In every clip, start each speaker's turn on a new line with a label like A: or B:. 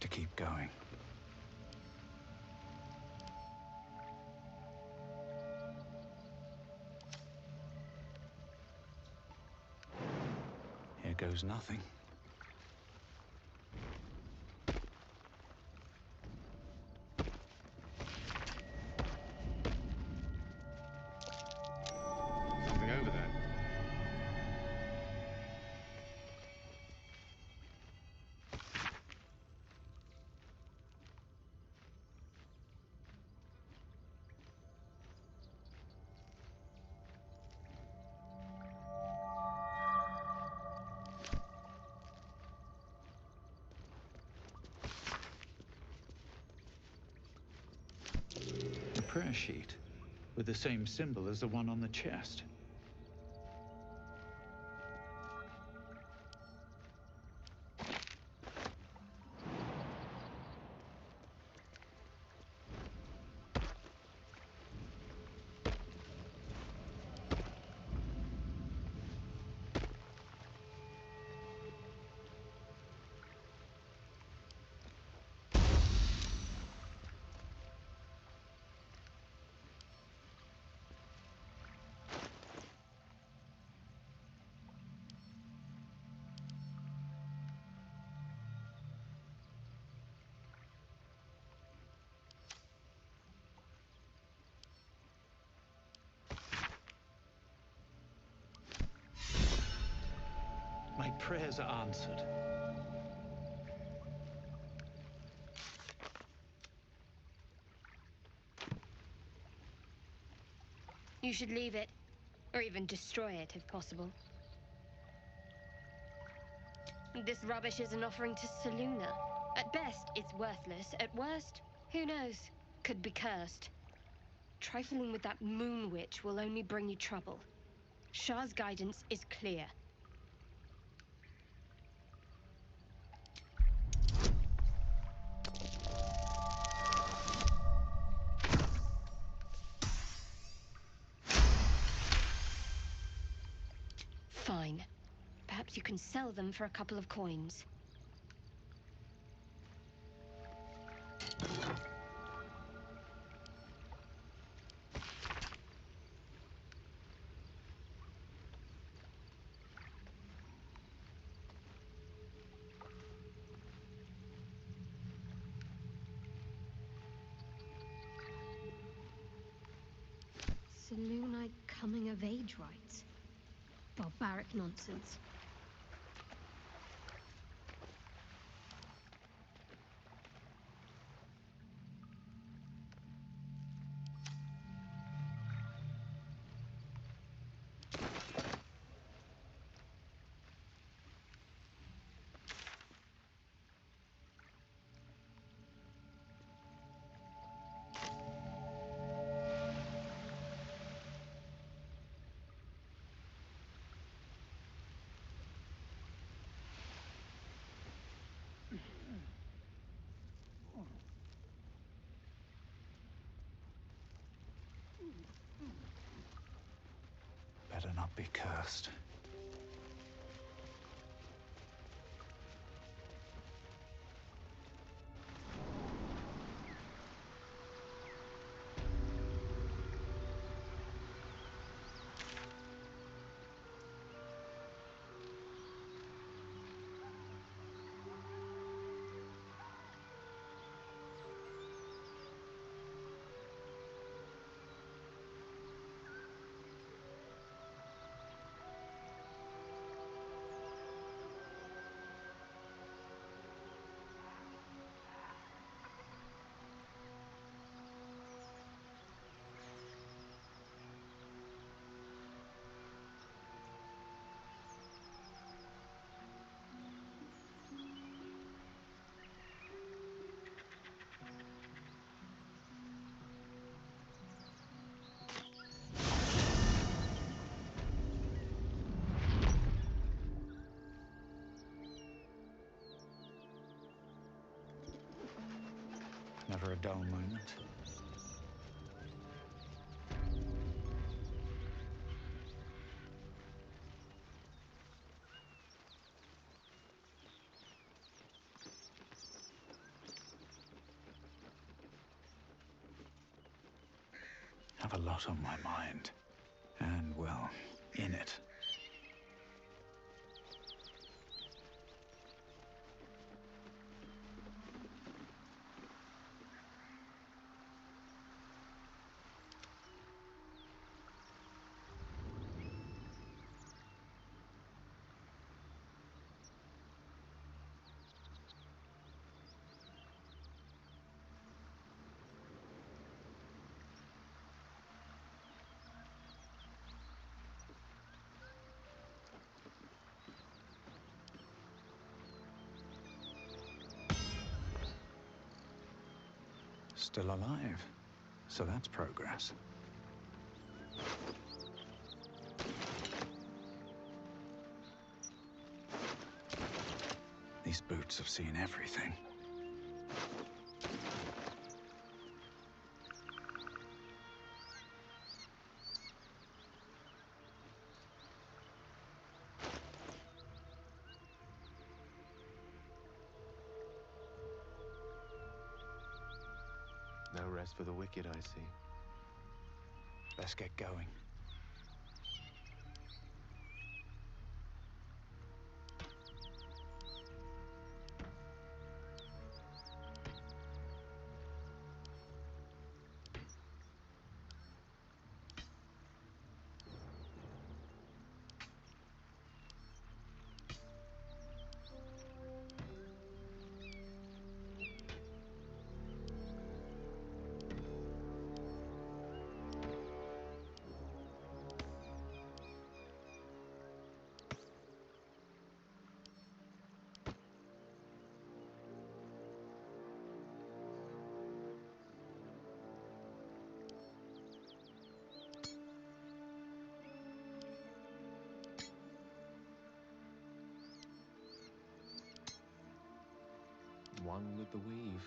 A: to keep going. Here goes nothing.
B: Something over there.
A: A prayer sheet with the same symbol as the one on the chest. My prayers are answered.
C: You should leave it, or even destroy it if possible. This rubbish is an offering to Selûne. At best, it's worthless. At worst, who knows? Could be cursed. Trifling with that moon witch will only bring you trouble. Shah's guidance is clear. Fine. Perhaps you can sell them for a couple of coins. Selûnite coming of age rites. Barbaric nonsense.
A: Better not be cursed. Never a dull moment. have a lot on my mind. And, well, in it. Still alive. So that's progress. These boots have seen everything.
B: No rest for the wicked, I see.
A: Let's get going.
B: One with the weave.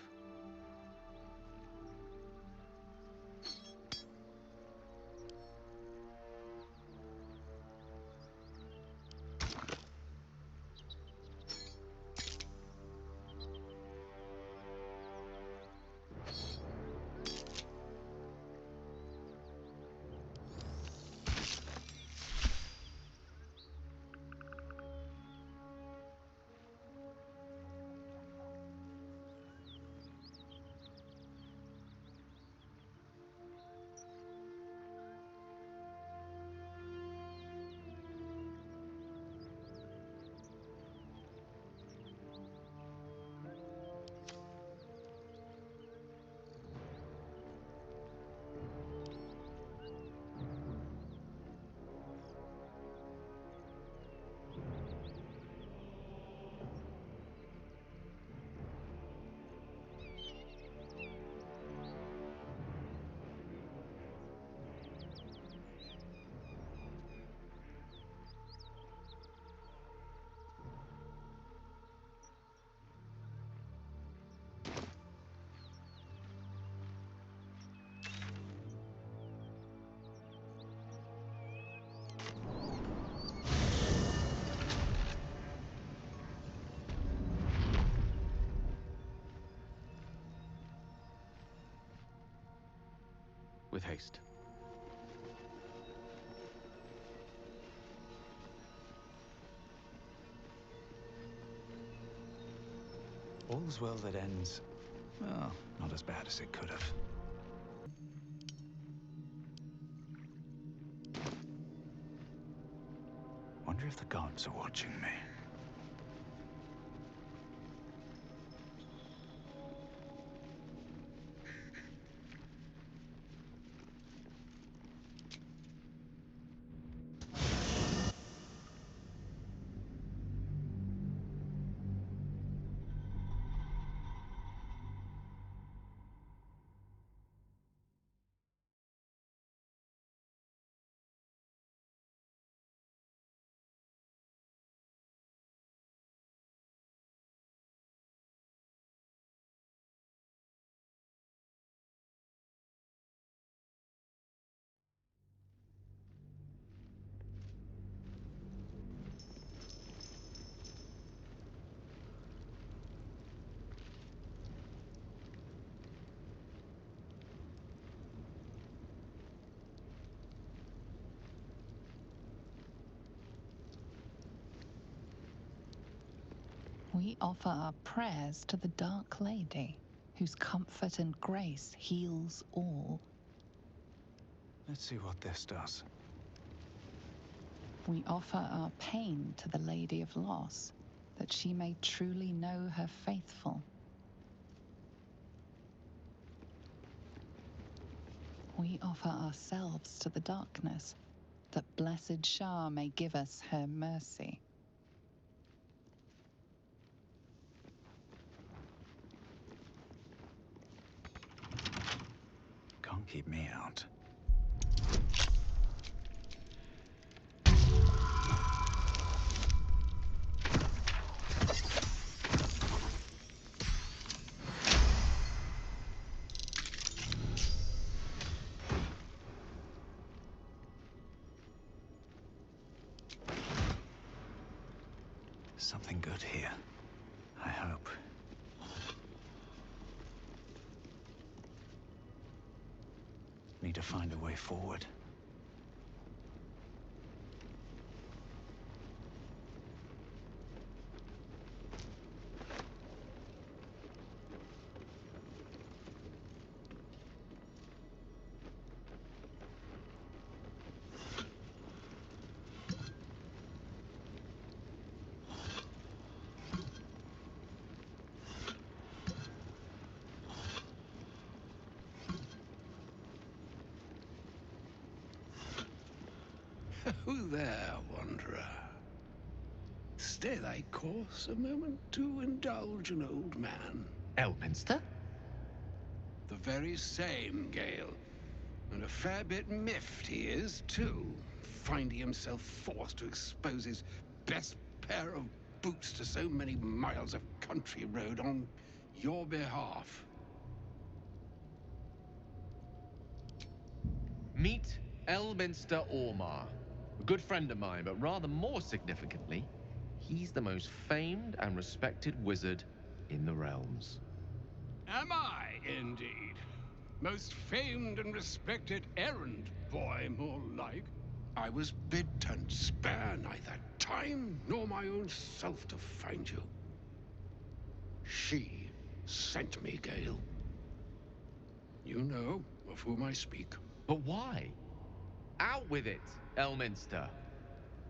B: With haste.
A: All's well that ends, well, not as bad as it could have. Wonder if the gods are watching me.
D: We offer our prayers to the Dark Lady, whose comfort and grace heals all.
A: Let's see what this does.
D: We offer our pain to the Lady of Loss, that she may truly know her faithful. We offer ourselves to the darkness, that blessed Shah may give us her mercy.
A: Can't keep me out. Something good here, I hope. Need to find a way forward.
E: Who there, wanderer? Stay thy course a moment to indulge an old man.
F: Elminster?
E: The very same, Gale. And a fair bit miffed he is, too, finding himself forced to expose his best pair of boots to so many miles of country road on your behalf.
F: Meet Elminster Ormar. A good friend of mine, but rather more significantly, he's the most famed and respected wizard in the realms.
E: Am I, indeed? Most famed and respected errand boy, more like. I was bid to spare neither time nor my own self to find you. She sent me, Gale. You know of whom I speak.
F: But why? Out with it, Elminster.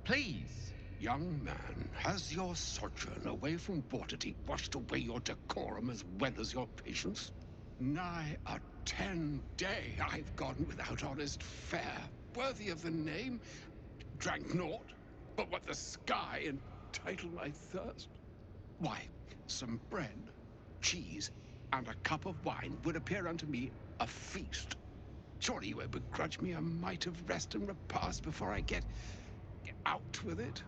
F: Please.
E: Young man, has your sojourn away from Waterdeep washed away your decorum as well as your patience? Nigh a 10-day I've gone without honest fare, worthy of the name. Drank naught, but what the sky entitled my thirst. Why, some bread, cheese, and a cup of wine would appear unto me a feast. Surely you won't begrudge me a mite of rest and repast before I get out with it?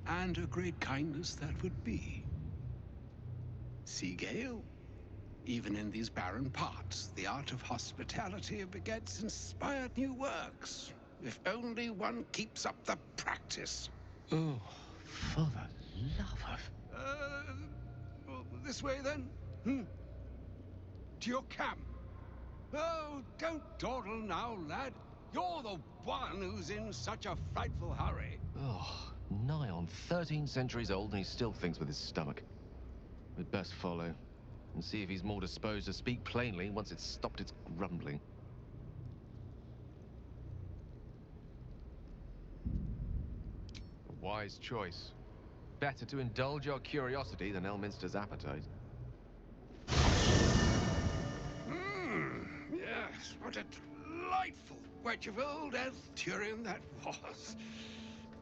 E: And a great kindness that would be. See, Gale, even in these barren parts, the art of hospitality begets inspired new works. If only one keeps up the practice.
F: Oh, for the love of...
E: Well, this way then? To your camp. Oh, don't dawdle now, lad. You're the one who's in such a frightful hurry.
F: Oh, nigh on 13 centuries old and he still thinks with his stomach. We'd best follow and see if he's more disposed to speak plainly once it's stopped its grumbling. A wise choice. Better to indulge our curiosity than Elminster's appetite.
E: Yes, what a delightful wedge of old Arthurian that was.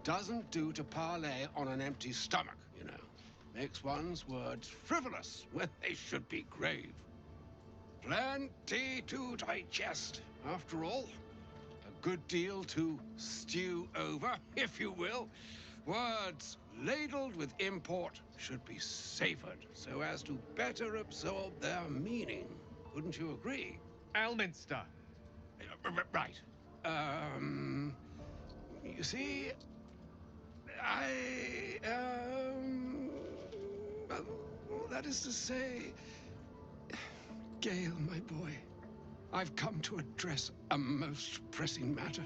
E: Doesn't do to parley on an empty stomach, you know. Makes one's words frivolous when they should be grave. Plenty to digest, after all. A good deal to stew over, if you will. Words ladled with import should be savored so as to better absorb their meaning. Wouldn't you agree?
F: Elminster!
E: Right. You see, well, that is to say, Gale, my boy, I've come to address a most pressing matter.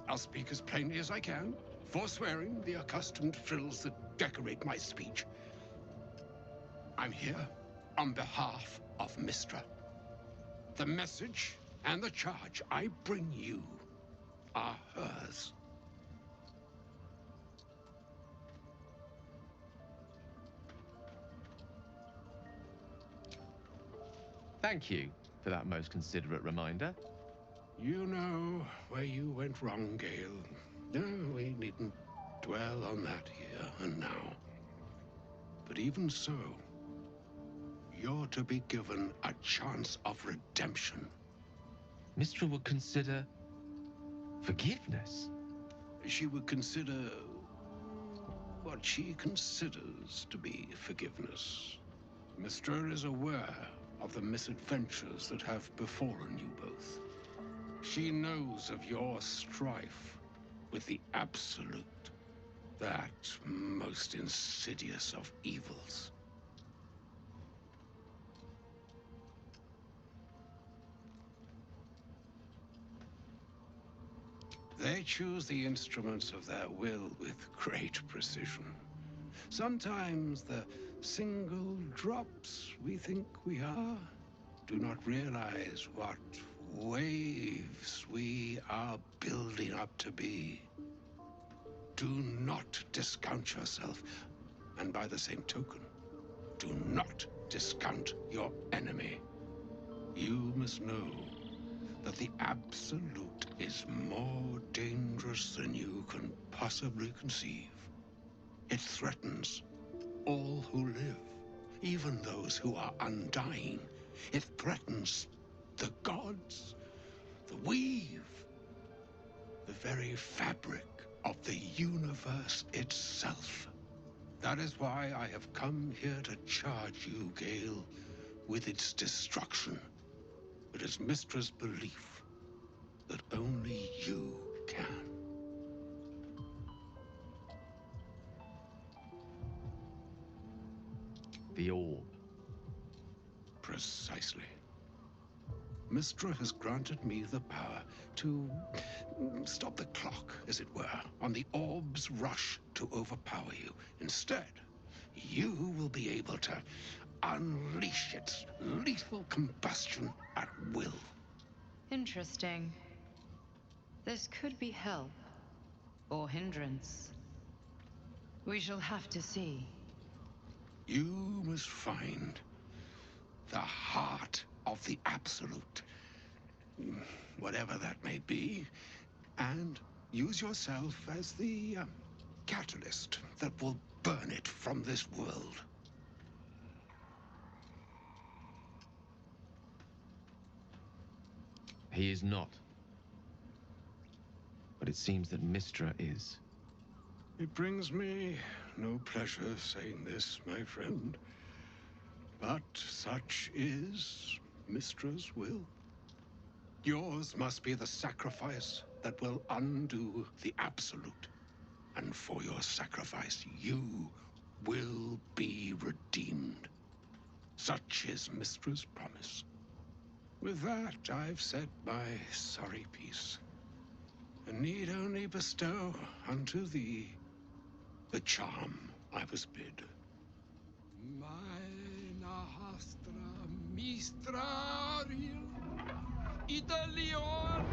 E: I'll speak as plainly as I can, forswearing the accustomed frills that decorate my speech. I'm here on behalf of Mystra. The message and the charge I bring you are hers.
F: Thank you for that most considerate reminder.
E: You know where you went wrong, Gale. No, we needn't dwell on that here and now. But even so, you're to be given a chance of redemption.
F: Mystra would consider forgiveness.
E: She would consider what she considers to be forgiveness. Mystra is aware of the misadventures that have befallen you both. She knows of your strife with the Absolute, that most insidious of evils. They choose the instruments of their will with great precision. Sometimes the single drops we think we are do not realize what waves we are building up to be. Do not discount yourself, and by the same token, do not discount your enemy. You must know that the Absolute is more dangerous than you can possibly conceive. It threatens all who live, even those who are undying. It threatens the gods, the weave, the very fabric of the universe itself. That is why I have come here to charge you, Gale, with its destruction. It is Mystra's belief that only you can.
F: The orb.
E: Precisely. Mystra has granted me the power to stop the clock, as it were, on the orb's rush to overpower you. Instead, you will be able to unleash its lethal combustion at will.
G: Interesting. This could be help or hindrance. We shall have to see.
E: You must find the heart of the Absolute, whatever that may be, and use yourself as the catalyst that will burn it from this world.
F: He is not. But it seems that Mystra is.
E: It brings me no pleasure saying this, my friend, but such is Mystra's will. Yours must be the sacrifice that will undo the Absolute. And for your sacrifice, you will be redeemed. Such is Mystra's promise. With that, I've said my sorry piece, and need only bestow unto thee the charm I was bid. Mina hastra mistrarium Italior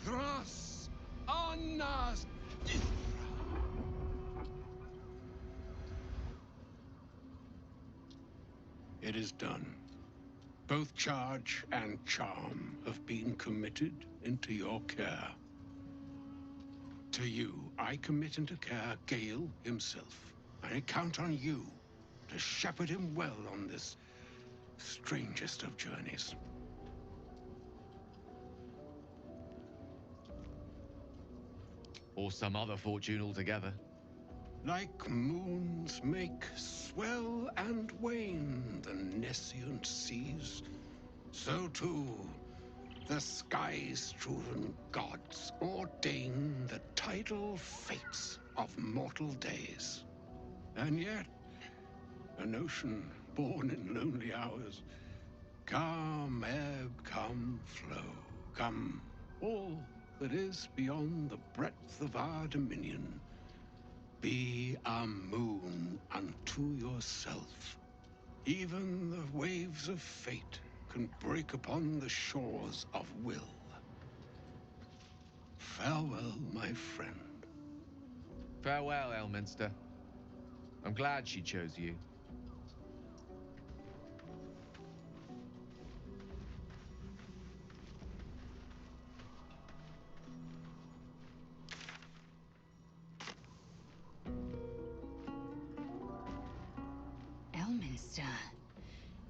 E: thras annas dithra. It is done. Both charge and charm have been committed into your care. To you, I commit into care Gale himself. I count on you to shepherd him well on this strangest of journeys.
F: Or some other fortune altogether.
E: Like moons make swell and wane the nescient seas, so too the sky-strewn gods ordain the tidal fates of mortal days. And yet, an ocean born in lonely hours, come ebb, come flow, come all that is beyond the breadth of our dominion. Be a moon unto yourself. Even the waves of fate can break upon the shores of will. Farewell, my friend.
F: Farewell, Elminster. I'm glad she chose you.
G: Elminster.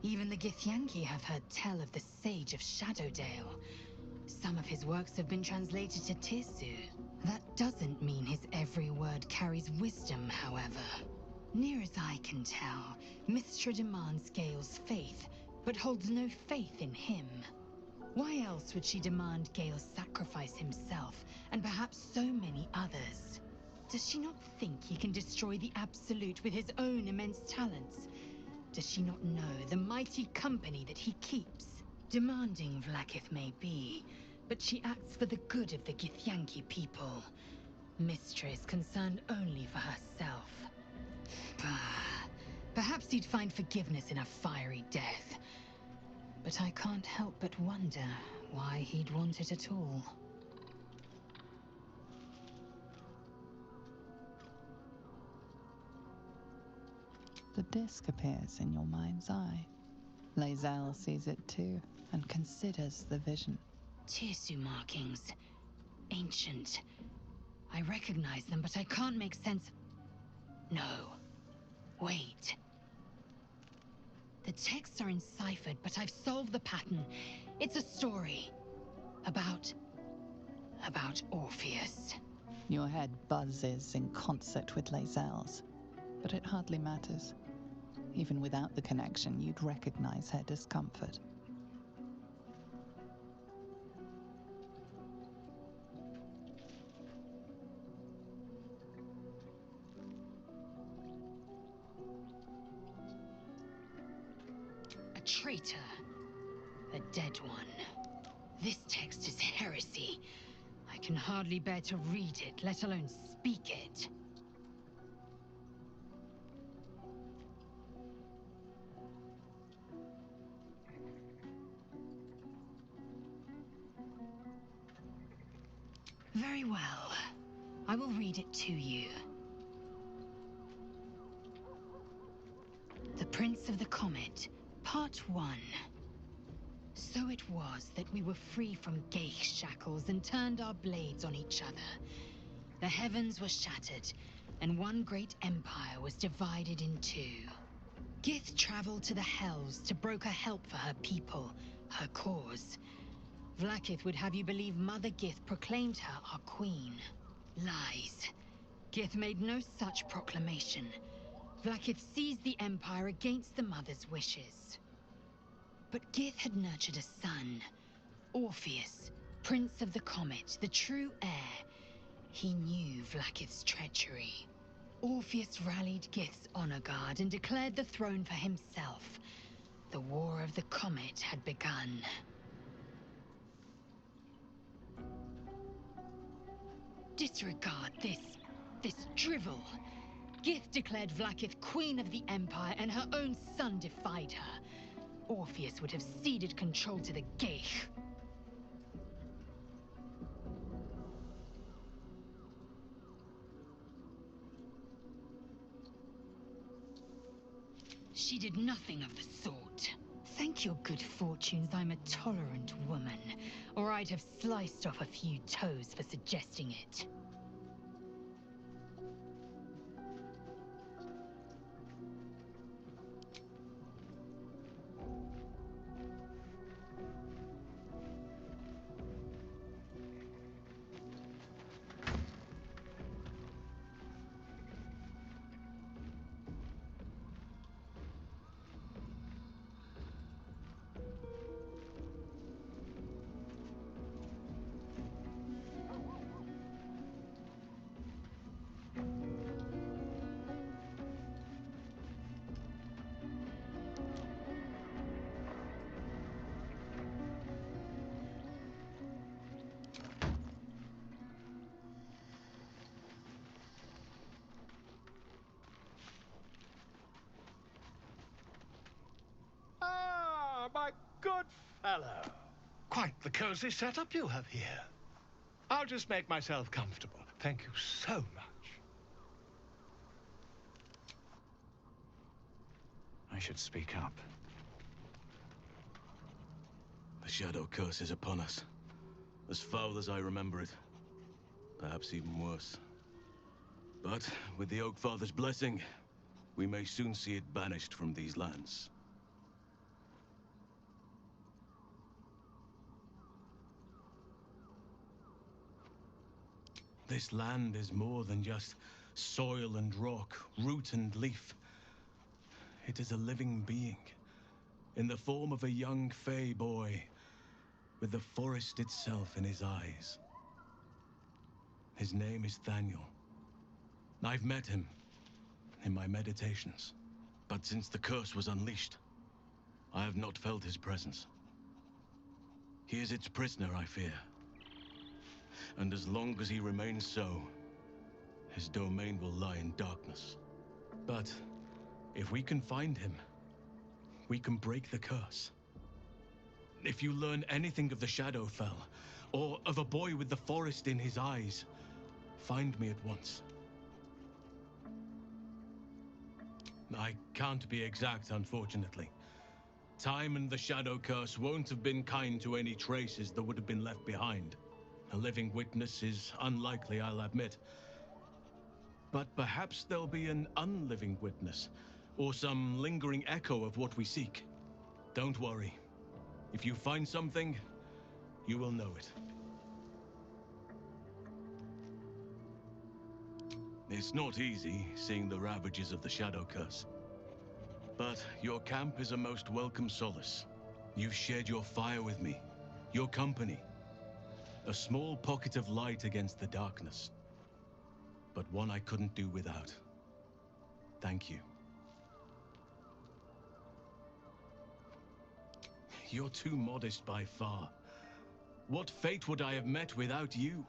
G: Even the Githyanki have heard tell of the Sage of Shadowdale. Some of his works have been translated to Tirsu. That doesn't mean his every word carries wisdom, however. Near as I can tell, Mystra demands Gale's faith, but holds no faith in him. Why else would she demand Gale sacrifice himself, and perhaps so many others? Does she not think he can destroy the Absolute with his own immense talents? Does she not know the mighty company that he keeps? Demanding Vlaakith may be, but she acts for the good of the Githyanki people. Mystra is concerned only for herself. Bah. Perhaps he'd find forgiveness in a fiery death. But I can't help but wonder why he'd want it at all.
D: The disc appears in your mind's eye. Lae'zel sees it too, and considers the vision.
G: Tirsu markings. Ancient. I recognize them, but I can't make sense. No. Wait. The texts are enciphered, but I've solved the pattern. It's a story. About Orpheus.
D: Your head buzzes in concert with Lae'zel's, but it hardly matters. Even without the connection, you'd recognize her discomfort.
G: A traitor. A dead one. This text is heresy. I can hardly bear to read it, let alone speak it. Very well. I will read it to you. The Prince of the Comet, Part 1. So it was that we were free from Geich shackles and turned our blades on each other. The heavens were shattered, and one great empire was divided in two. Gith traveled to the Hells to broker help for her people, her cause. Vlaakith would have you believe Mother Gith proclaimed her our queen. Lies. Gith made no such proclamation. Vlaakith seized the Empire against the Mother's wishes. But Gith had nurtured a son, Orpheus, Prince of the Comet, the true heir. He knew Vlaakith's treachery. Orpheus rallied Gith's honor guard and declared the throne for himself. The War of the Comet had begun. Disregard this drivel. Gith declared Vlaakith queen of the Empire, and her own son defied her. Orpheus would have ceded control to the Geich. She did nothing of the sort. Thank your good fortunes I'm a tolerant woman, or I'd have sliced off a few toes for suggesting it.
H: Quite the cozy setup you have here. I'll just make myself comfortable. Thank you so much.
A: I should speak up.
I: The Shadow Curse is upon us. As foul as I remember it. Perhaps even worse. But with the Oak Father's blessing, we may soon see it banished from these lands. This land is more than just soil and rock, root and leaf. It is a living being, in the form of a young Fey boy, with the forest itself in his eyes. His name is Thaniel. I've met him in my meditations, but since the curse was unleashed, I have not felt his presence. He is its prisoner, I fear. And as long as he remains so, his domain will lie in darkness. But if we can find him, we can break the curse. If you learn anything of the Shadowfell, or of a boy with the forest in his eyes, find me at once. I can't be exact, unfortunately. Time and the Shadow Curse won't have been kind to any traces that would have been left behind. A living witness is unlikely, I'll admit. But perhaps there'll be an unliving witness, or some lingering echo of what we seek. Don't worry. If you find something, you will know it. It's not easy, seeing the ravages of the Shadow Curse. But your camp is a most welcome solace. You've shared your fire with me, your company. A small pocket of light against the darkness. But one I couldn't do without. Thank you. You're too modest by far. What fate would I have met without you?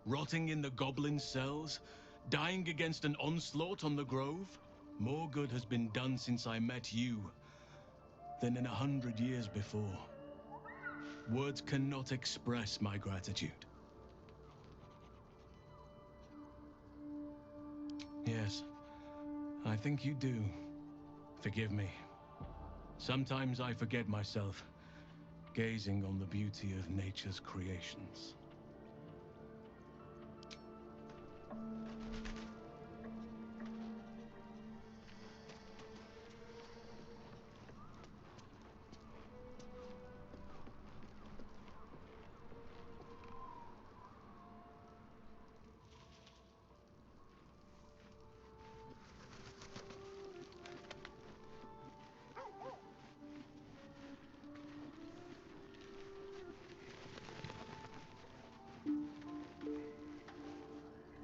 I: Rotting in the goblin cells? Dying against an onslaught on the Grove? More good has been done since I met you than in 100 years before. Words cannot express my gratitude. Yes, I think you do. Forgive me. Sometimes I forget myself, gazing on the beauty of nature's creations.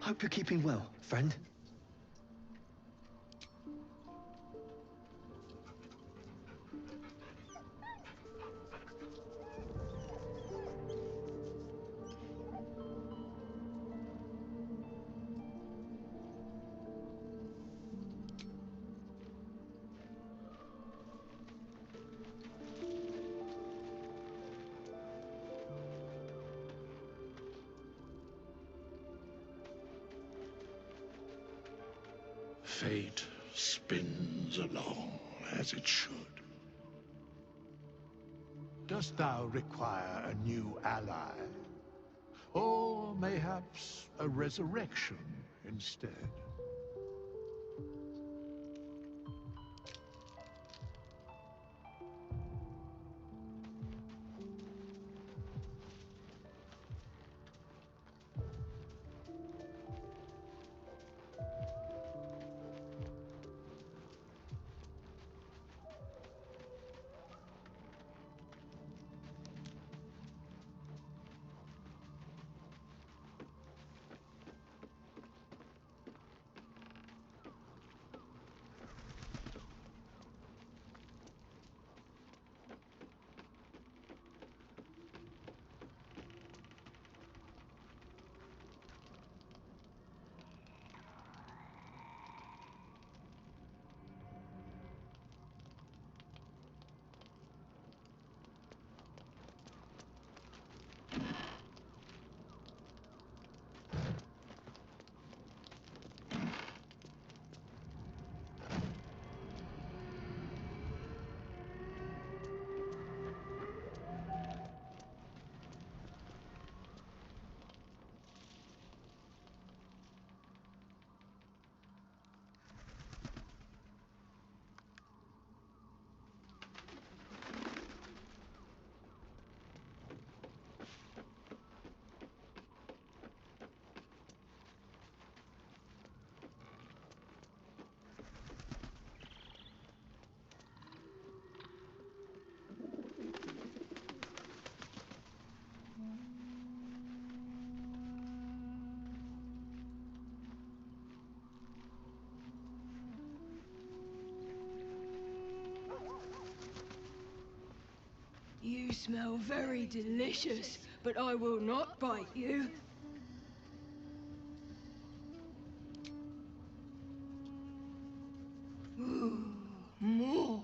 J: Hope you're keeping well, friend.
E: Fate spins along as it should.
H: Dost thou require a new ally? Or mayhaps a resurrection instead?
K: You smell very delicious, but I will not bite you. Ooh, more.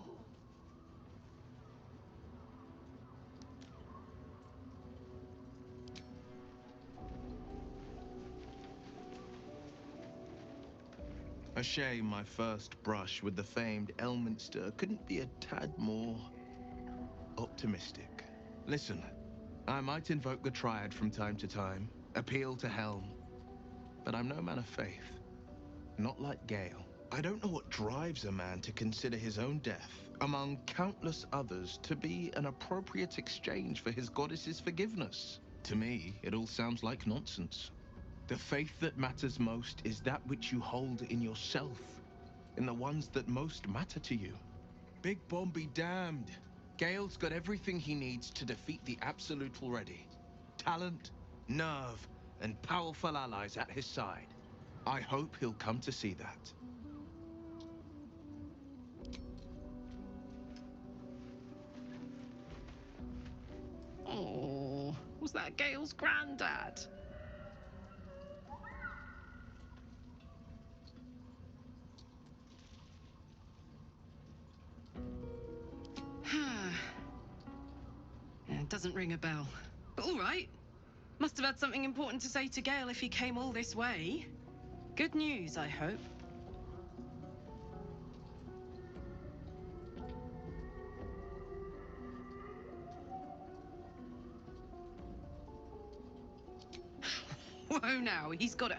L: A shame my first brush with the famed Elminster couldn't be a tad more optimistic. Listen, I might invoke the Triad from time to time, appeal to Helm, but I'm no man of faith. Not like Gale. I don't know what drives a man to consider his own death, among countless others, to be an appropriate exchange for his goddess's forgiveness. To me, it all sounds like nonsense. The faith that matters most is that which you hold in yourself, in the ones that most matter to you. Big Bomb be damned. Gale's got everything he needs to defeat the Absolute already. Talent, nerve, and powerful allies at his side. I hope he'll come to see that.
M: Oh, was that Gale's granddad? Yeah, it doesn't ring a bell. But all right. Must have had something important to say to Gale if he came all this way. Good news, I hope. Whoa now, he's got a...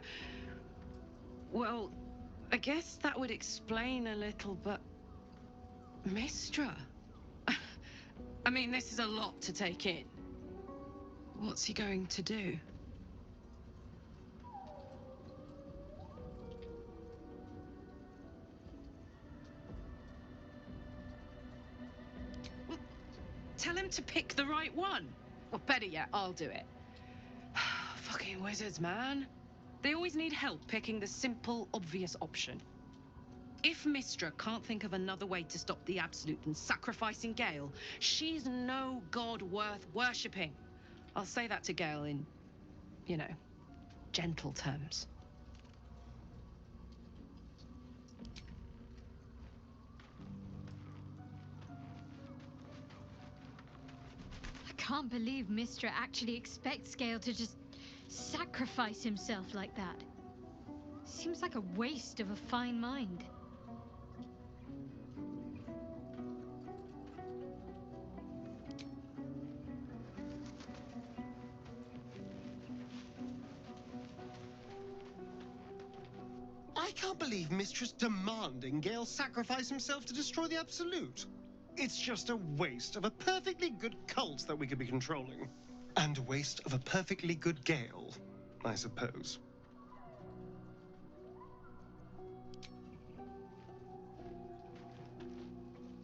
M: Well, I guess that would explain a little, but... Mistra? I mean, this is a lot to take in. What's he going to do? Well, tell him to pick the right one. Or better yet, I'll do it. Fucking wizards, man. They always need help picking the simple, obvious option. If Mistra can't think of another way to stop the Absolute than sacrificing Gale, she's no god worth worshipping. I'll say that to Gale in, you know, gentle terms.
N: I can't believe Mistra actually expects Gale to just sacrifice himself like that. Seems like a waste of a fine mind.
O: I can't believe Mistress demanding Gale sacrifice himself to destroy the Absolute. It's just a waste of a perfectly good cult that we could be controlling. And a waste of a perfectly good Gale, I suppose.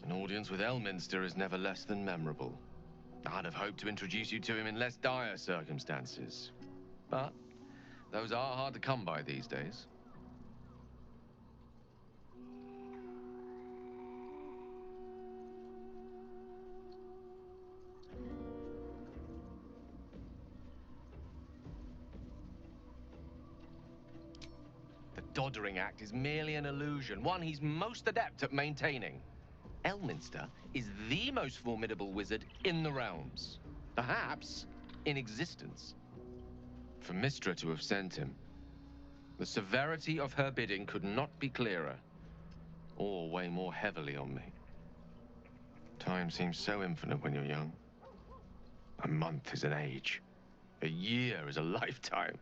F: An audience with Elminster is never less than memorable. I'd have hoped to introduce you to him in less dire circumstances. But those are hard to come by these days. The Doddering Act is merely an illusion, one he's most adept at maintaining. Elminster is the most formidable wizard in the realms, perhaps in existence. For Mistra to have sent him, the severity of her bidding could not be clearer, or weigh more heavily on me. Time seems so infinite when you're young. A month is an age. A year is a lifetime.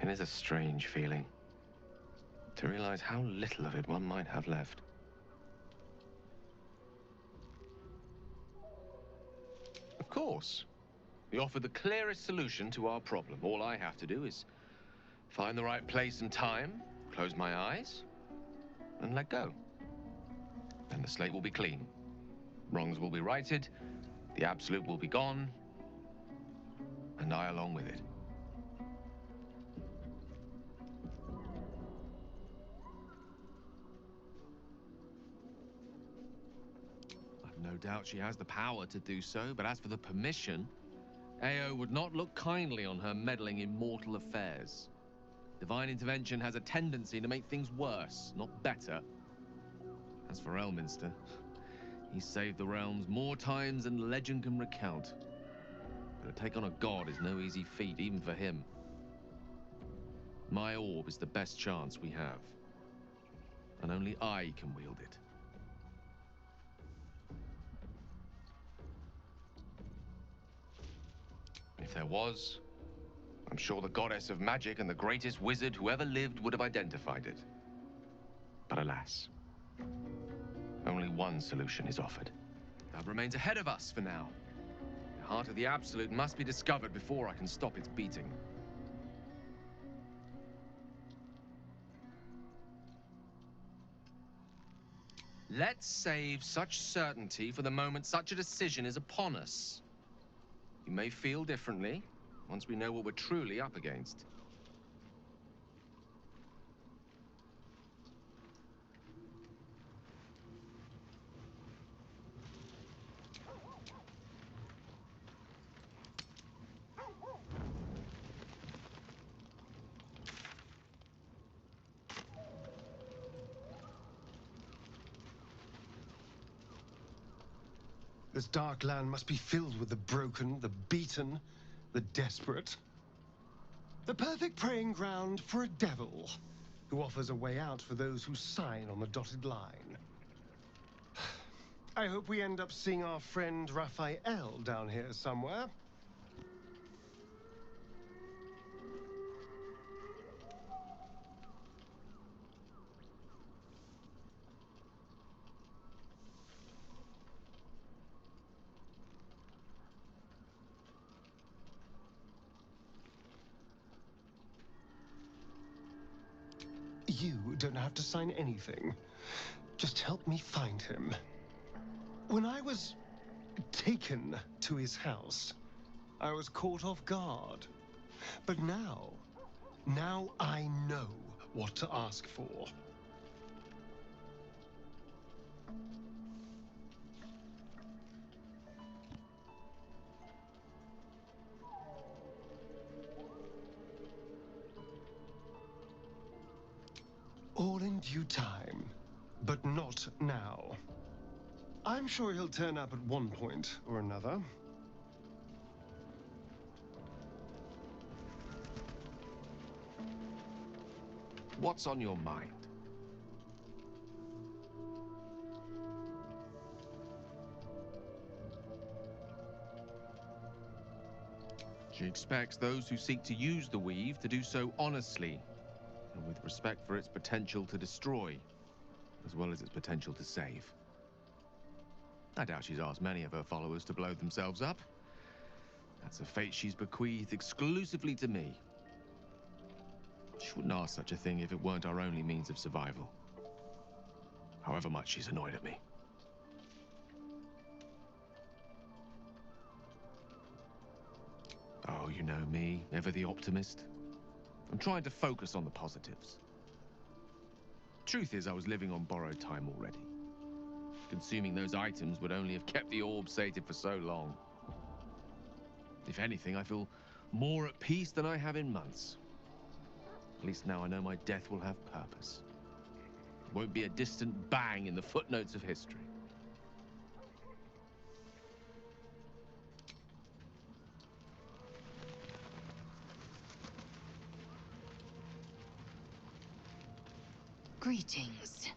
F: It is a strange feeling to realize how little of it one might have left. Of course, we offer the clearest solution to our problem. All I have to do is find the right place and time, close my eyes, and let go. And the slate will be clean. Wrongs will be righted, the Absolute will be gone, and I along with it.
B: I've no
F: doubt she has the power to do so, but as for the permission, Ao would not look kindly on her meddling in mortal affairs. Divine intervention has a tendency to make things worse, not better. As for Elminster, he's saved the realms more times than legend can recount. But to take on a god is no easy feat, even for him. My orb is the best chance we have. And only I can wield it. If there was, I'm sure the goddess of magic and the greatest wizard who ever lived would have identified it. But alas, only one solution is offered. That remains ahead of us for now. The heart of the Absolute must be discovered before I can stop its beating. Let's save such certainty for the moment such a decision is upon us. We may feel differently once we know what we're truly up against.
O: This dark land must be filled with the broken, the beaten, the desperate. The perfect preying ground for a devil who offers a way out for those who sign on the dotted line. I hope we end up seeing our friend Raphael down here somewhere. You don't have to sign anything. Just help me find him. When I was taken to his house, I was caught off guard. But now I know what to ask for. All in due time, but not now. I'm sure he'll turn up at one point or another.
F: What's on your mind? She expects those who seek to use the weave to do so honestly, and with respect for its potential to destroy, as well as its potential to save. I doubt she's asked many of her followers to blow themselves up. That's a fate she's bequeathed exclusively to me. She wouldn't ask such a thing if it weren't our only means of survival. However much she's annoyed at me. Oh, you know me, ever the optimist. I'm trying to focus on the positives. Truth is, I was living on borrowed time already. Consuming those items would only have kept the orb sated for so long. If anything, I feel more at peace than I have in months. At least now I know my death will have purpose. It won't be a distant bang in the footnotes of history.
G: Greetings.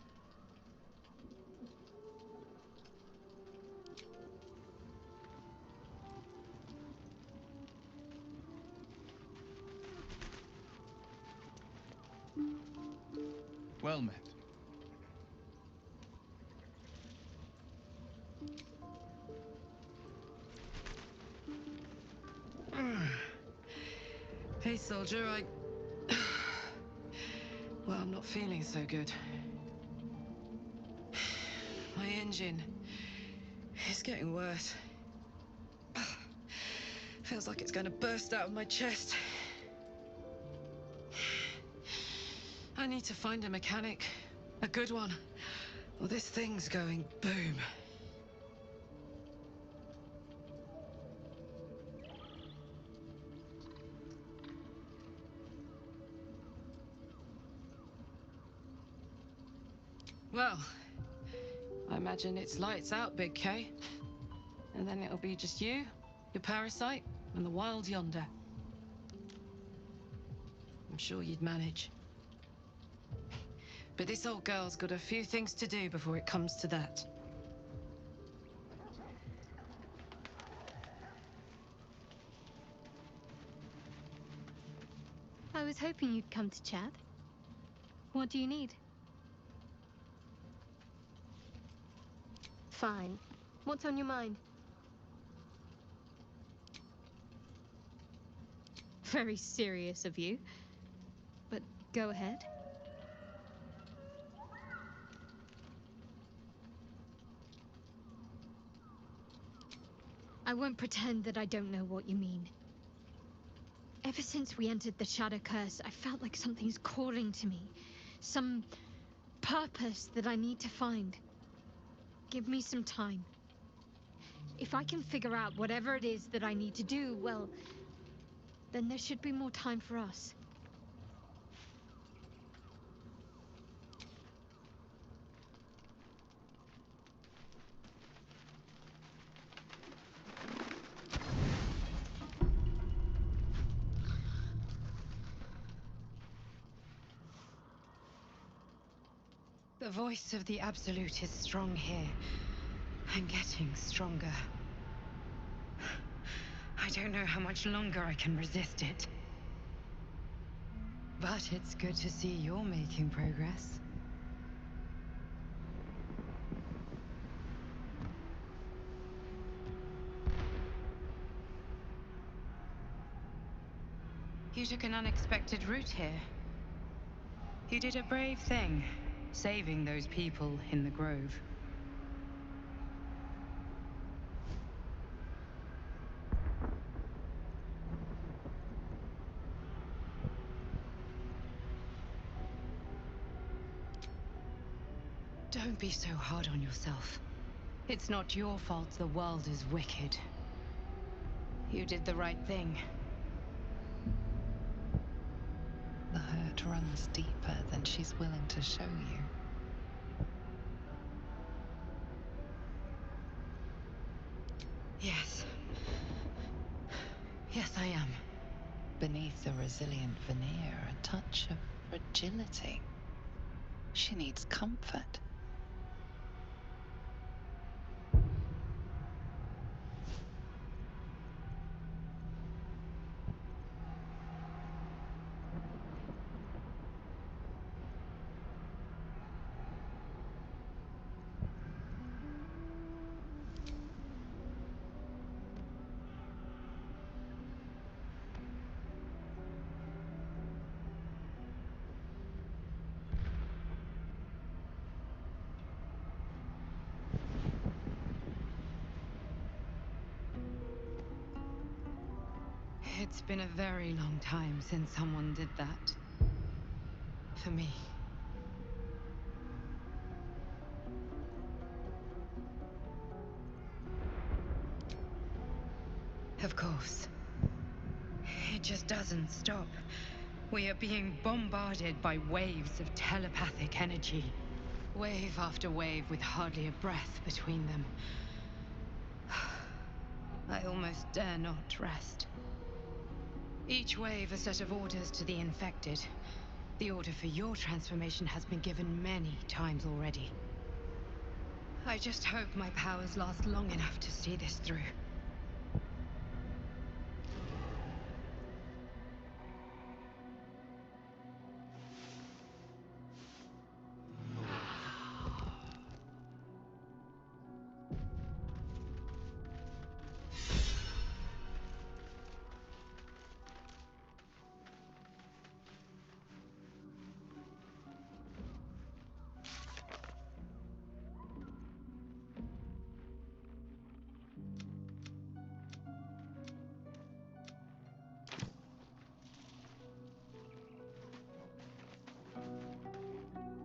I: Well met.
M: Hey, soldier, well, I'm not feeling so good. My engine is getting worse. Feels like it's going to burst out of my chest. I need to find a mechanic. A good one. Or this thing's going boom. Well, I imagine it's lights out, Big K. And then it'll be just you, your parasite, and the wild yonder. I'm sure you'd manage. But this old girl's got a few things to do before it comes to that.
N: I was hoping you'd come to chat. What do you need? Fine. What's on your mind? Very serious of you. But go ahead. I won't pretend that I don't know what you mean. Ever since we entered the Shadow Curse, I felt like something's calling to me. Some purpose that I need to find. Give me some time. If I can figure out whatever it is that I need to do, well, then there should be more time for us.
G: The voice of the Absolute is strong here, and getting stronger. I don't know how much longer I can resist it. But it's good to see you're making progress. You took an unexpected route here. You did a brave thing, saving those people in the grove. Don't be so hard on yourself. It's not your fault the world is wicked. You did the right thing.
D: The hurt runs deeper than she's willing to show you.
G: Yes. Yes, I am.
D: Beneath the resilient veneer, a touch of fragility. She needs comfort.
G: It's been a very long time since someone did that. For me. Of course. It just doesn't stop. We are being bombarded by waves of telepathic energy. Wave after wave with hardly a breath between them. I almost dare not rest. Each wave a set of orders to the infected. The order for your transformation has been given many times already. I just hope my powers last long enough to see this through.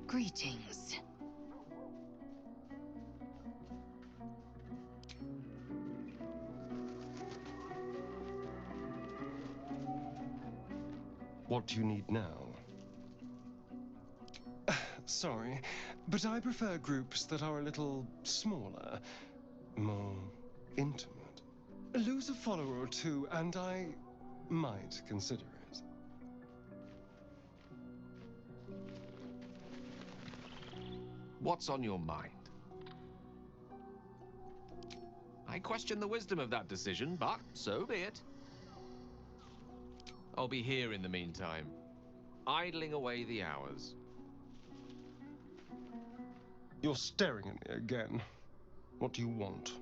G: Greetings.
P: What do you need now? Sorry,
O: But I prefer groups that are a little smaller, more intimate. Lose a follower or two, and I might consider it.
F: What's on your mind? I question the wisdom of that decision, but so be it. I'll be here in the meantime, idling away the hours.
O: You're staring at me again. What do you want?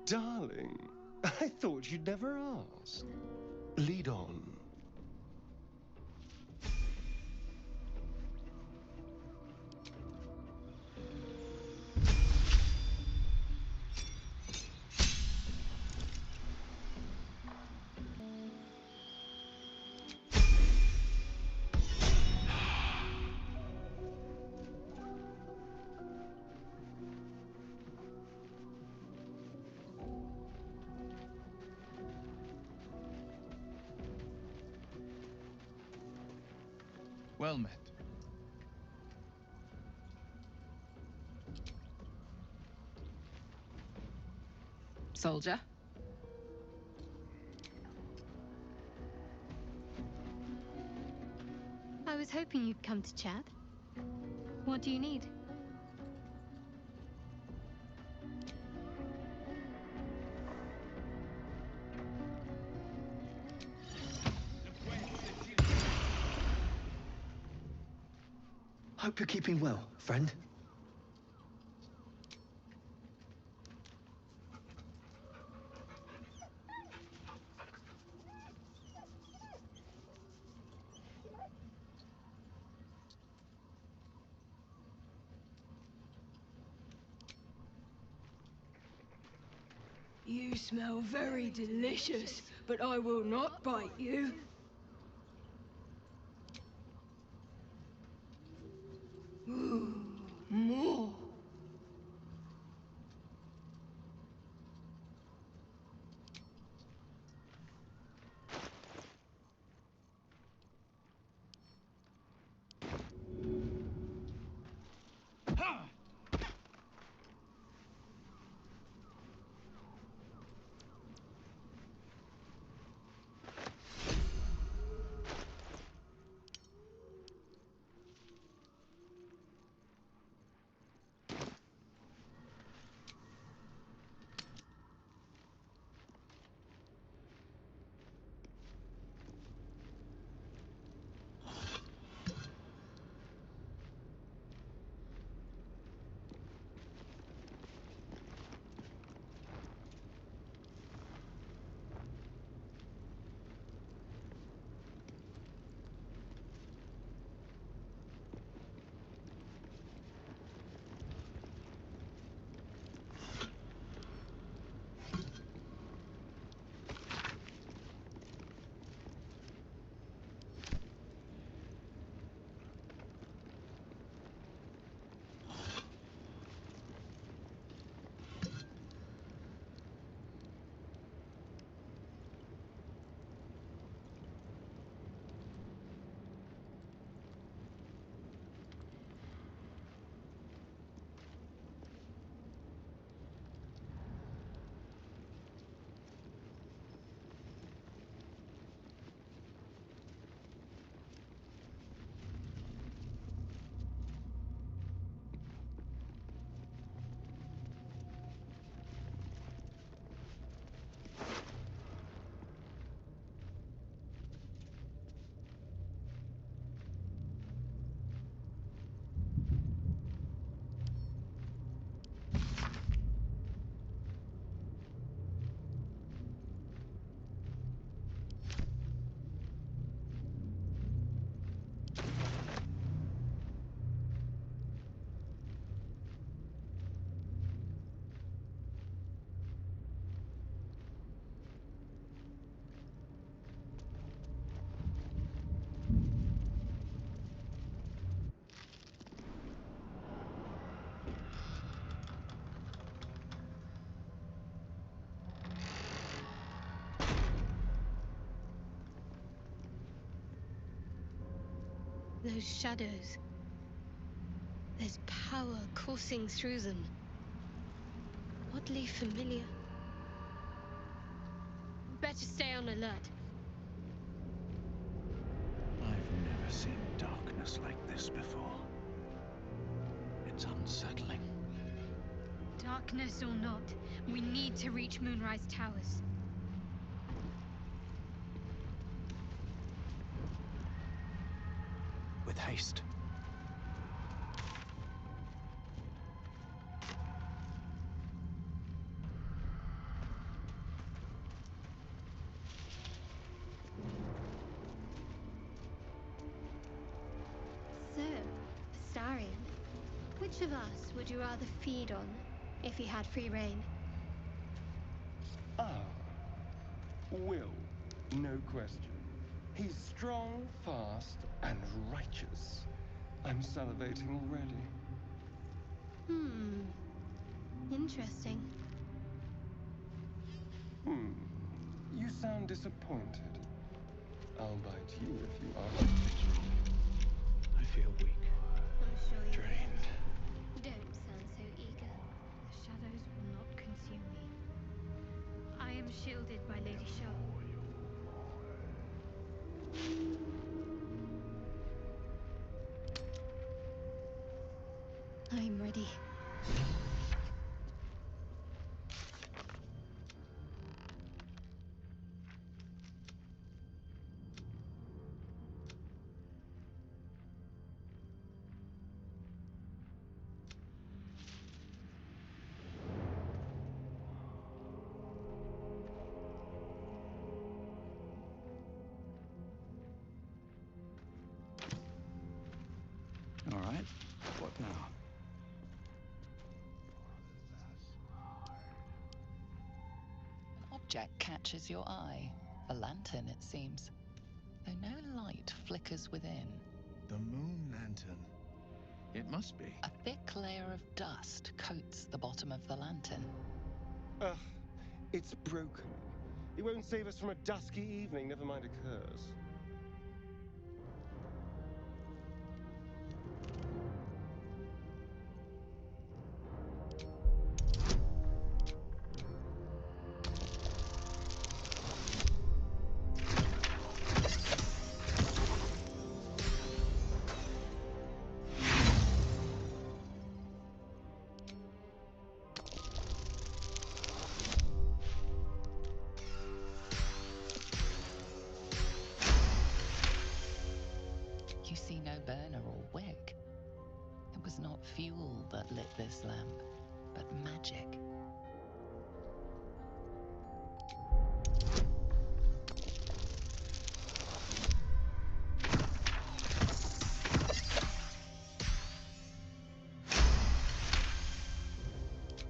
O: Darling, I thought you'd never ask. Lead on.
I: Well met.
M: Soldier?
N: I was hoping you'd come to chat. What do you need?
J: Hope you're keeping well, friend.
K: You smell very delicious, but I will not bite you. Ooh, more.
N: Those shadows. There's power coursing through them. Oddly familiar. Better stay on alert.
A: I've never seen darkness like this before. It's unsettling.
N: Darkness or not, we need to reach Moonrise Towers.
A: With haste.
N: So, Astarion, which of us would you rather feed on if you had free reign?
O: Ah, Will, no question. He's strong, fast, and righteous. I'm salivating already.
N: Interesting.
O: You sound disappointed. I'll bite you if you are.
A: I feel weak.
N: I'm sure you
A: Drained.
N: Don't sound so eager. The shadows will not consume me. I am shielded by Lady Shaw. I'm ready.
A: All right. What now?
D: An object catches your eye. A lantern, it seems. Though no light flickers within.
L: The moon lantern. It must be.
D: A thick layer of dust coats the bottom of the lantern.
O: Ugh, it's broken. It won't save us from a dusky evening, never mind a curse.
D: You see no burner or wick. It was not fuel that lit this lamp, but magic.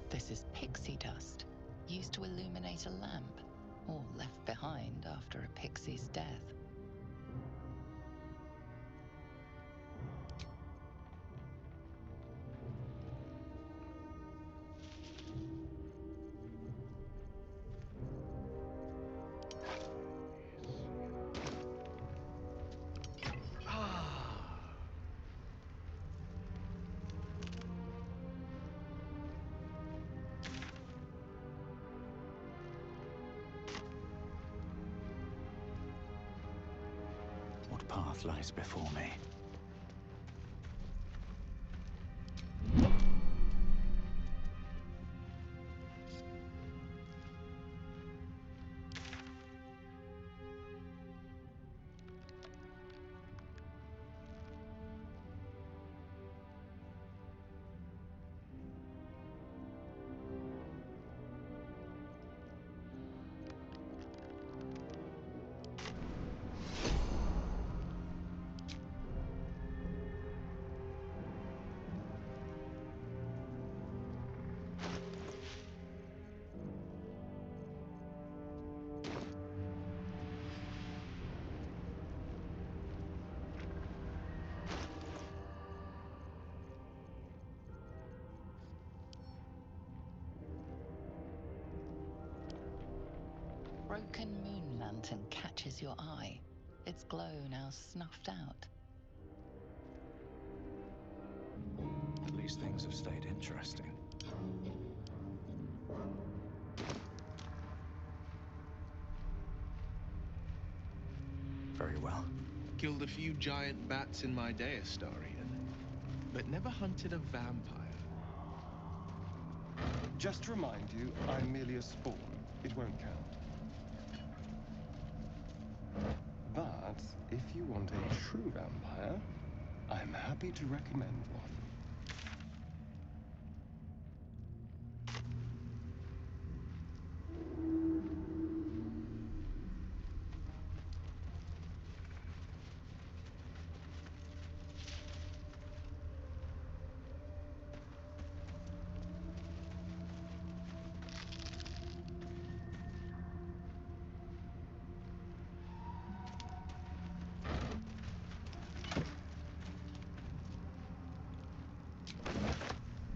D: This is pixie dust, used to illuminate a lamp, or left behind after a pixie's death.
A: What path lies before me?
D: Broken moon lantern catches your eye, its glow now snuffed out.
A: these things have stayed interesting. Very well.
L: Killed a few giant bats in my day, Astarion, but never hunted a vampire.
O: Just to remind you, I'm merely a spawn. It won't count. But if you want a true vampire, I'm happy to recommend one.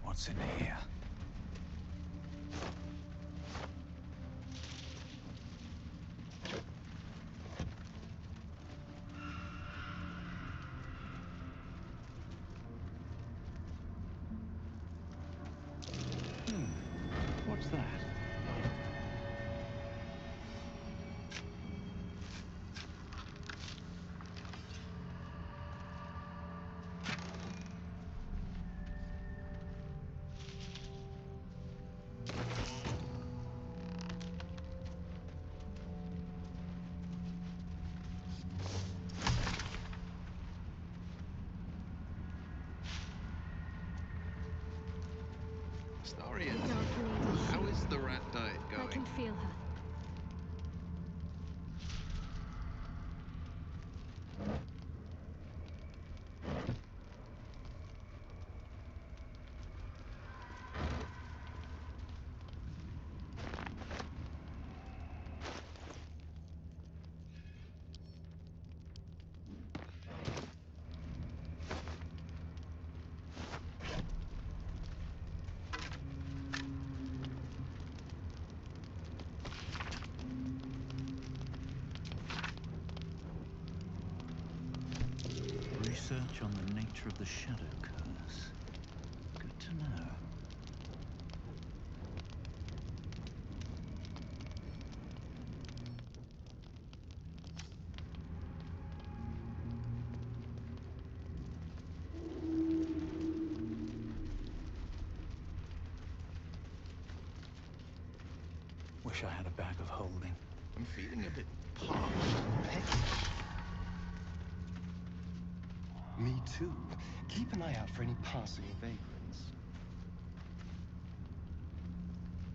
A: What's in here? What's that?
L: Astarion,
N: Dark Lady.
L: how is the rat diet going?
N: I can feel her.
A: Research on the nature of the shadow curse. Good to know. Wish I had a bag of holding.
L: I'm feeling a bit parched and peckish.
O: Me too. Keep an eye out for any passing vagrants.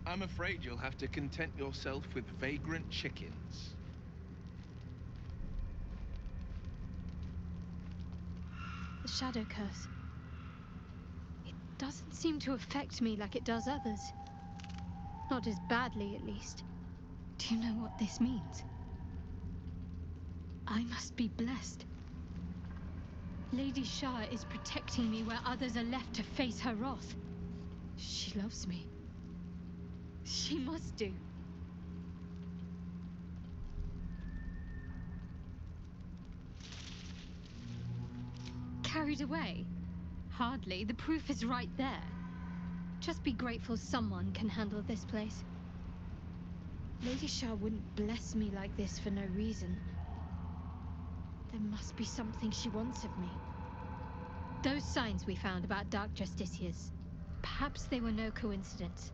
L: I'm afraid you'll have to content yourself with vagrant chickens.
N: The shadow curse. It doesn't seem to affect me like it does others. Not as badly, at least. Do you know what this means? I must be blessed. Lady Shah is protecting me where others are left to face her wrath. She loves me. She must do. Carried away? Hardly. The proof is right there. Just be grateful someone can handle this place. Lady Shah wouldn't bless me like this for no reason. There must be something she wants of me. Those signs we found about Dark Justiciars, perhaps they were no coincidence.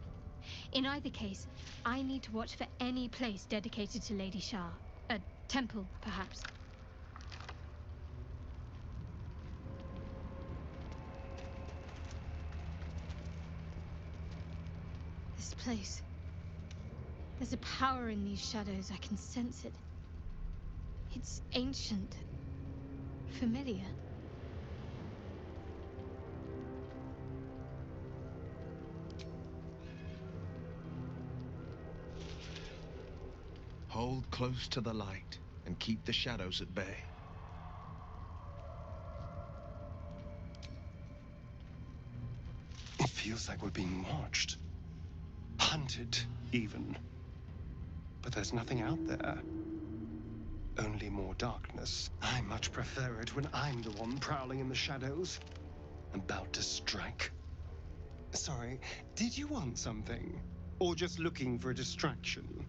N: In either case, I need to watch for any place dedicated to Lady Shah. A temple, perhaps. This place. There's a power in these shadows. I can sense it. It's ancient. Familiar.
L: Hold close to the light and keep the shadows at bay.
O: It feels like we're being watched. Hunted, even. But there's nothing out there. Only more darkness. I much prefer it when I'm the one prowling in the shadows. About to strike. Sorry, did you want something? Or just looking for a distraction?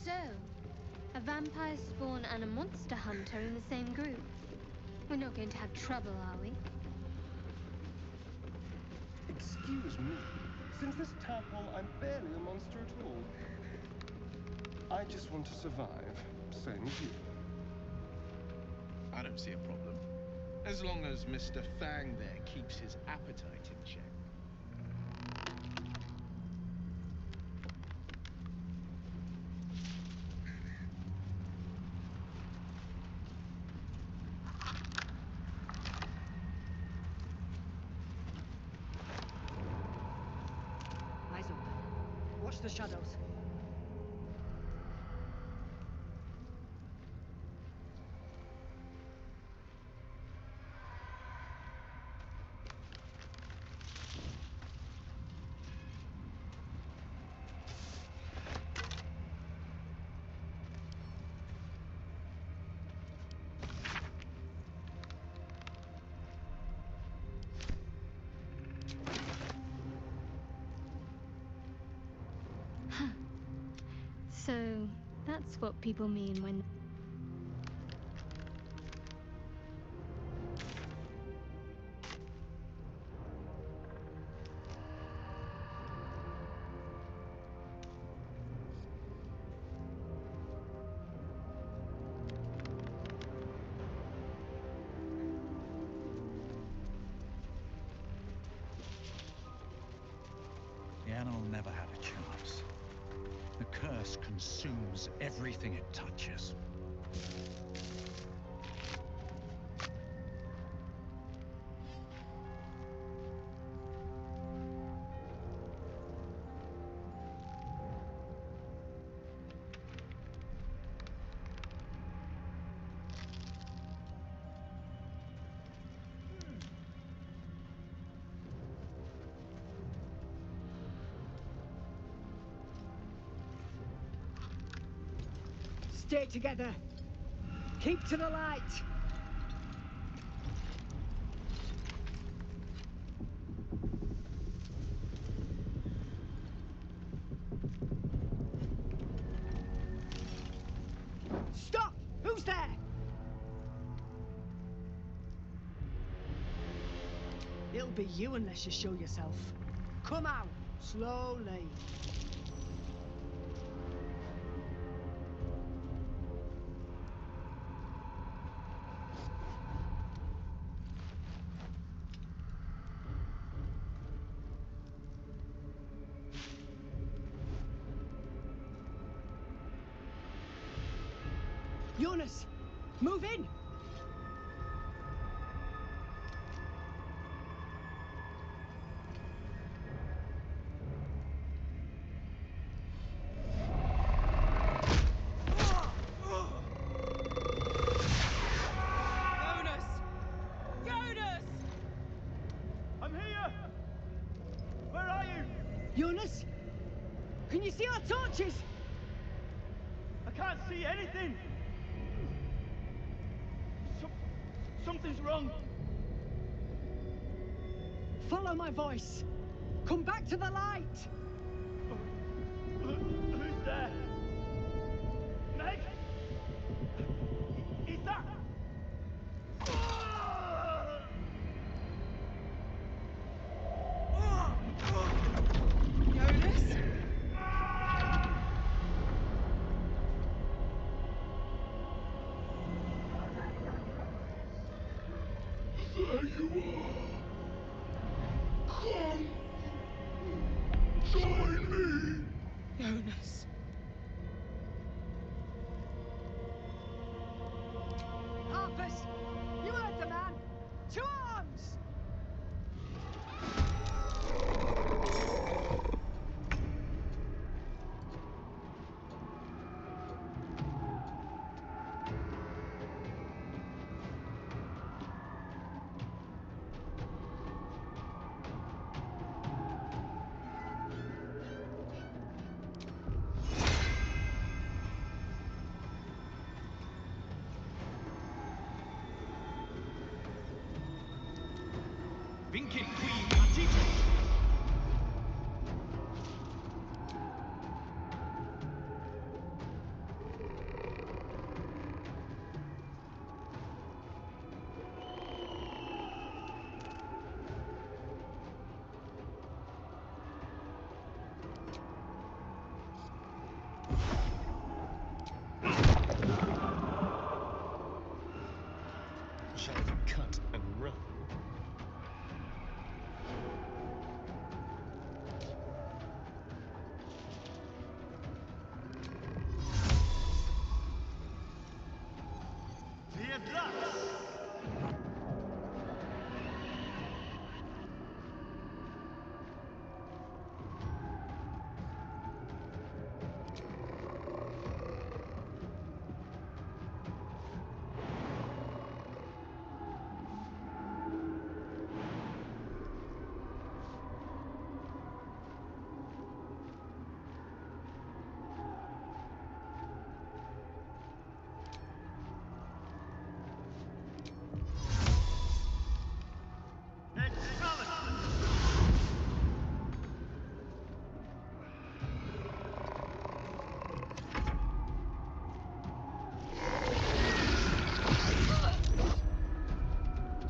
N: So, a vampire spawn and a monster hunter in the same group. We're not going to have trouble, are we?
P: Excuse me. Since this tadpole, I'm barely a monster at all. I just want to survive. Same as you.
L: I don't see a problem. As long as Mr. Fang there keeps his appetite in check.
Q: Eyes up. Watch the shadows.
N: So, that's what people mean when...
A: The animal never had a chance. The curse consumes everything it touches.
Q: Stay together. Keep to the light. Stop! Who's there? It'll be you unless you show yourself. Come out, slowly. Jonas, move in!
K: Jonas! Jonas!
R: I'm here! Where are you?
Q: Jonas? Can you see our torches?
R: I can't see anything! Something's wrong.
Q: Follow my voice. Come back to the light.
R: Who's there? Meg? Is that...
K: Jonas?
R: There you are. Come. Join me.
K: Jonas.
Q: Harpers, you heard the man. To arms!
R: Che qui patite!
O: Shall we cut and run?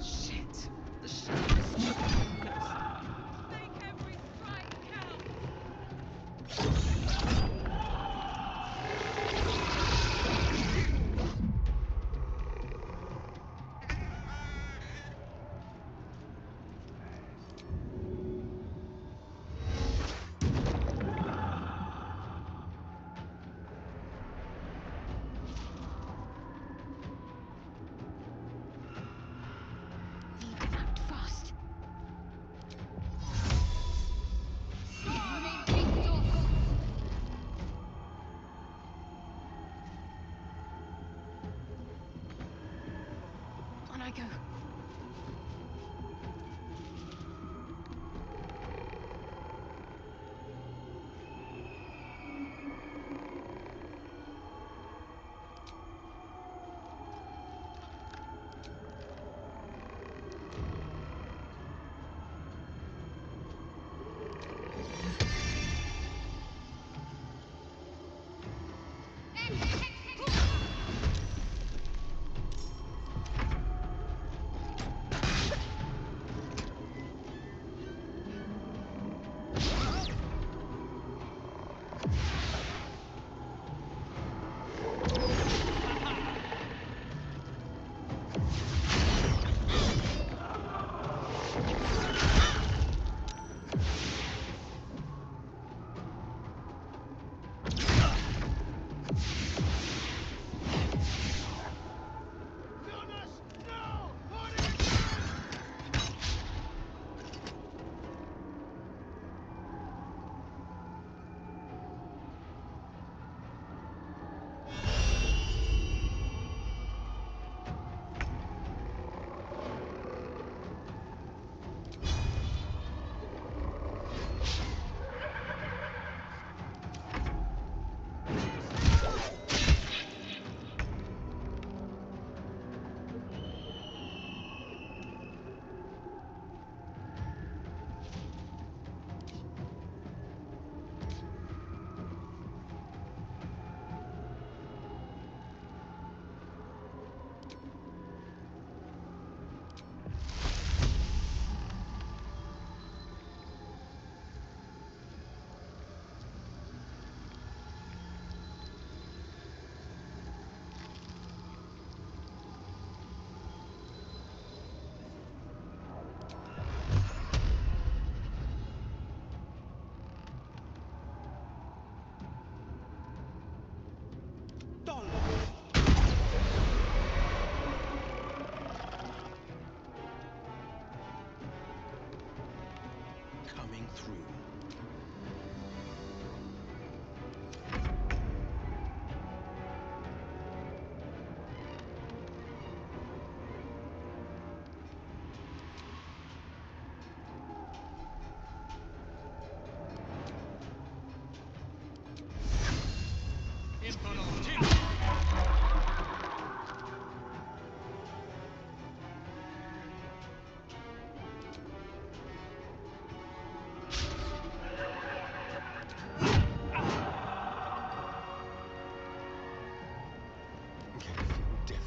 M: Shit. The shadow is relentless. Make every strike count.
N: Need to act fast. On I go.
L: Coming through.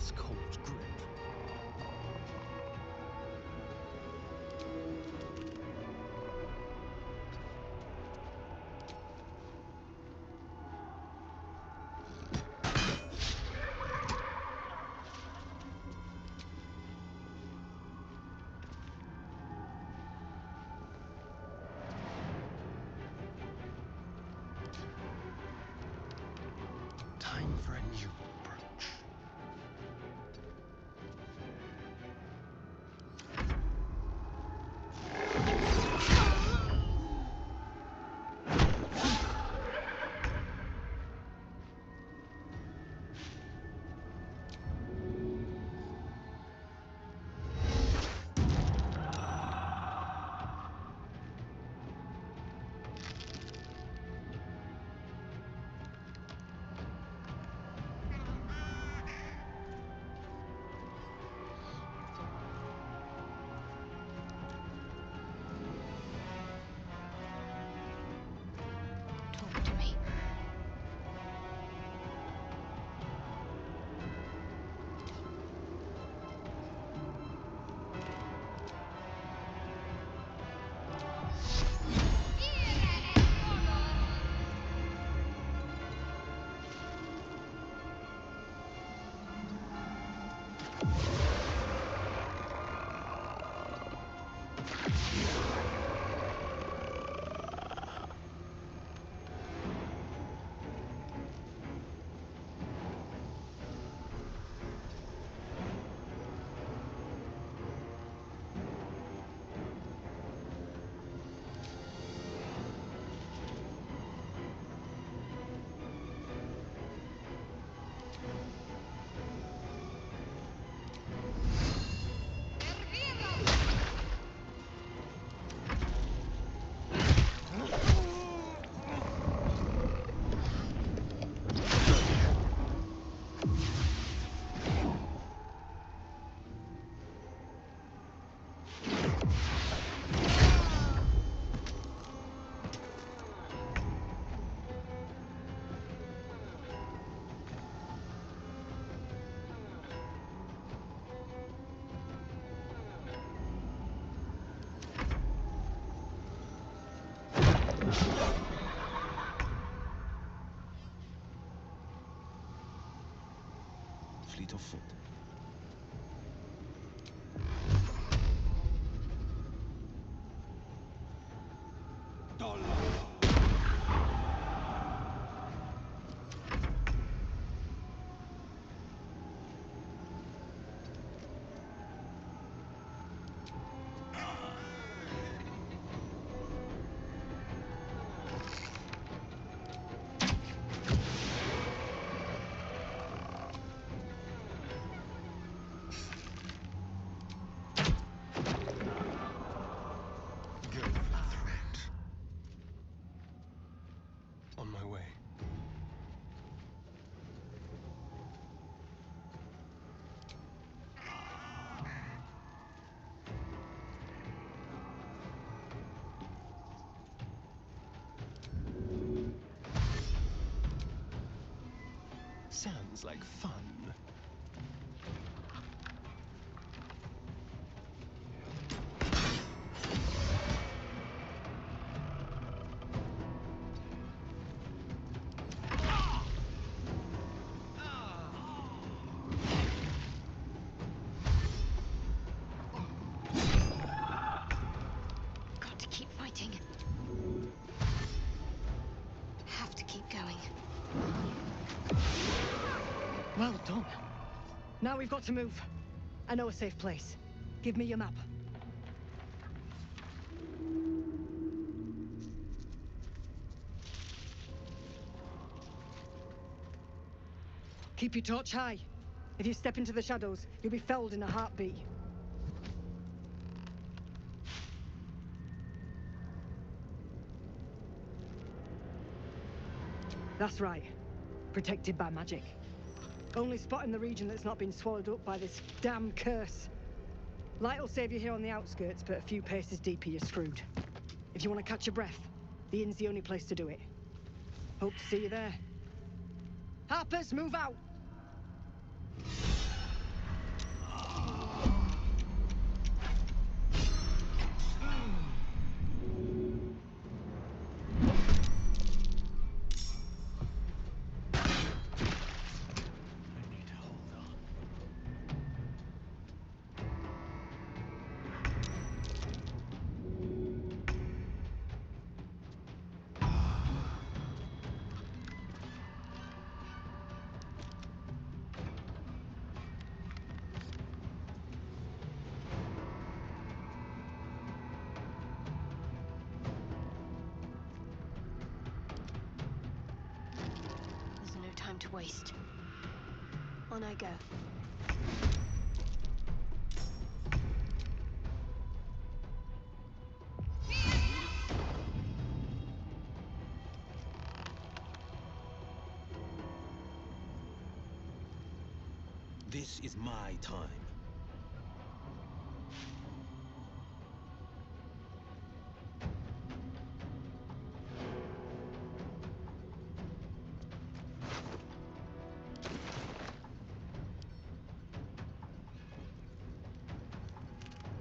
O: ice cold grip. Time for a new approach.
N: Talk to me.
J: Fleet of foot.
O: Go for the threat. On my way. Sounds like fun.
N: Got to keep fighting. Have to keep going.
Q: Well done. Now we've got to move. I know a safe place. Give me your map. Keep your torch high. If you step into the shadows, you'll be felled in a heartbeat. That's right. Protected by magic. Only spot in the region that's not been swallowed up by this damn curse. Light will save you here on the outskirts, but a few paces deeper you're screwed. If you want to catch your breath, the inn's the only place to do it. Hope to see you there. Harpers, move out!
C: time to waste. On I go.
S: This is my time.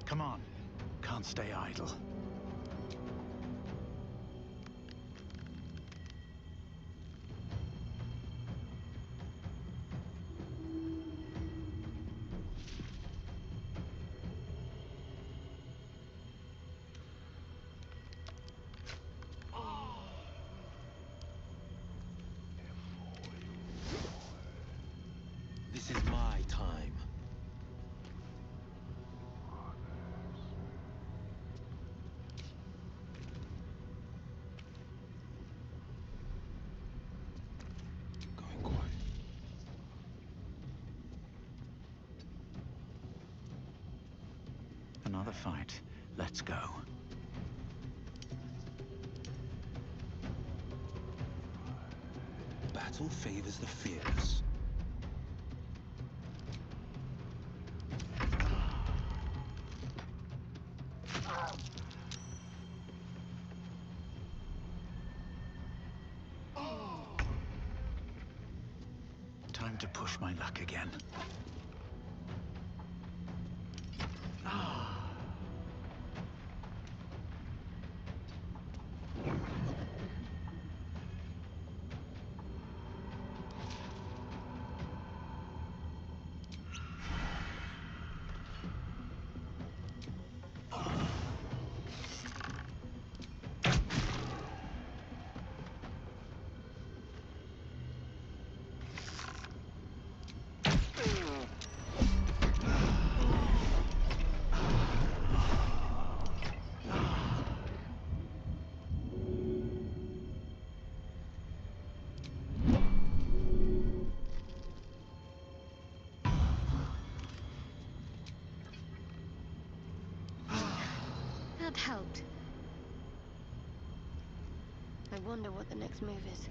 A: Come on. Can't stay idle.
S: This is my time. Going quiet.
A: Another fight. Let's go.
S: Battle favors the fearless.
A: Time to push my luck again.
C: That helped. I wonder what the next move is.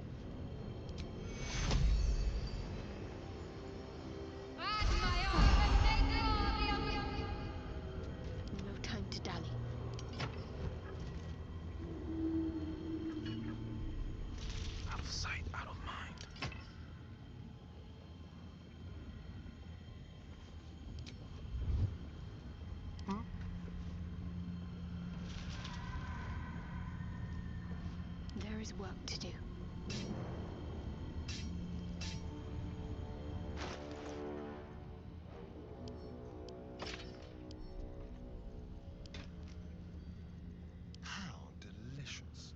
C: No time to dally.
S: Out of sight, out of mind.
C: There is work to do.
O: How delicious.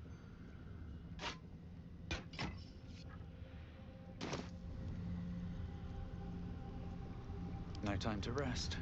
A: No time to rest.